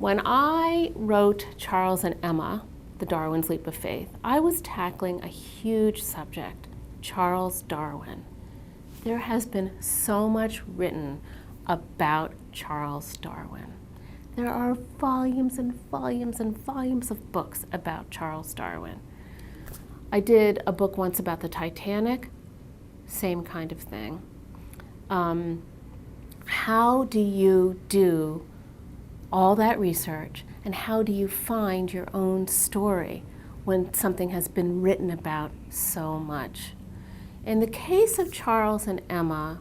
When I wrote Charles and Emma, The Darwin's Leap of Faith, I was tackling a huge subject, Charles Darwin. There has been so much written about Charles Darwin. There are volumes and volumes and volumes of books about Charles Darwin. I did a book once about the Titanic, same kind of thing. How do you do all that research, and how do you find your own story when something has been written about so much? In the case of Charles and Emma,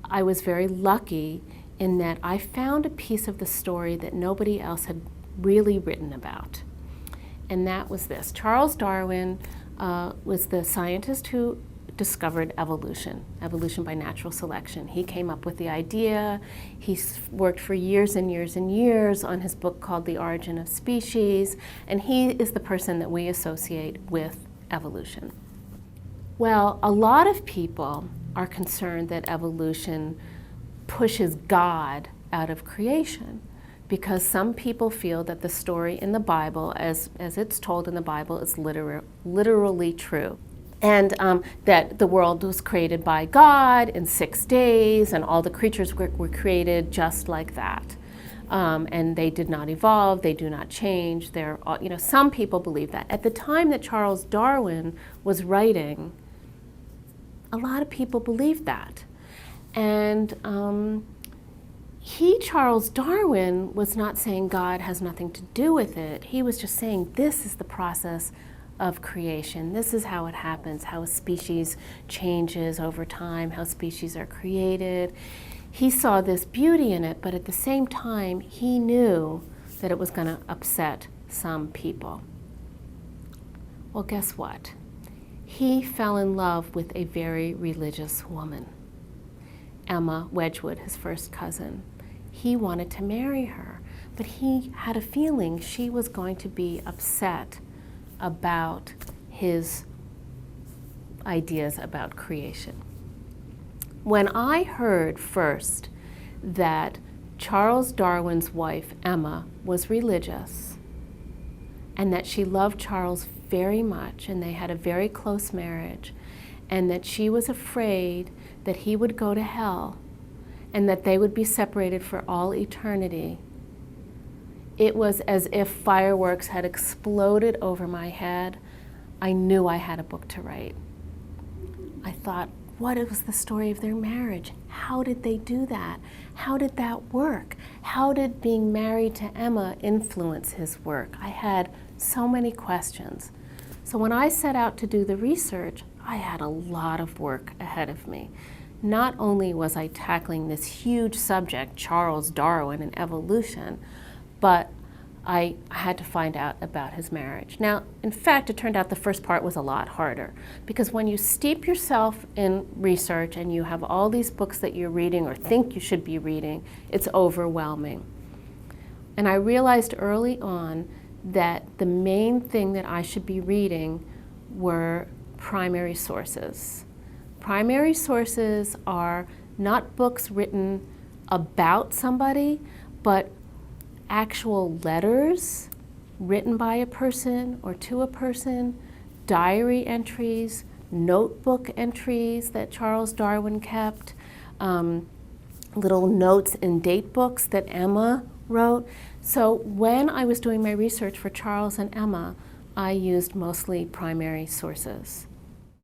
I was very lucky in that I found a piece of the story that nobody else had really written about. And that was this. Charles Darwin was the scientist who discovered evolution by natural selection. He came up with the idea. He worked for years and years and years on his book called The Origin of Species, and he is the person that we associate with evolution. Well, a lot of people are concerned that evolution pushes God out of creation, because some people feel that the story in the Bible, as it's told in the Bible, is literally true. And that the world was created by God in 6 days, and all the creatures were created just like that. And they did not evolve, they do not change. Some people believe that. At the time that Charles Darwin was writing, a lot of people believed that. And Charles Darwin, was not saying God has nothing to do with it. He was just saying this is the process of creation. This is how it happens, how a species changes over time, how species are created. He saw this beauty in it, but at the same time, he knew that it was going to upset some people. Well, guess what? He fell in love with a very religious woman, Emma Wedgwood, his first cousin. He wanted to marry her, but he had a feeling she was going to be upset about his ideas about creation. When I heard first that Charles Darwin's wife, Emma, was religious, and that she loved Charles very much, and they had a very close marriage, and that she was afraid that he would go to hell, and that they would be separated for all eternity, it was as if fireworks had exploded over my head. I knew I had a book to write. I thought, what was the story of their marriage? How did they do that? How did that work? How did being married to Emma influence his work? I had so many questions. So when I set out to do the research, I had a lot of work ahead of me. Not only was I tackling this huge subject, Charles Darwin and evolution, but I had to find out about his marriage. Now, in fact, it turned out the first part was a lot harder, because when you steep yourself in research and you have all these books that you're reading or think you should be reading, it's overwhelming. And I realized early on that the main thing that I should be reading were primary sources. Primary sources are not books written about somebody, but actual letters written by a person or to a person, diary entries, notebook entries that Charles Darwin kept, little notes in date books that Emma wrote. So when I was doing my research for Charles and Emma, I used mostly primary sources.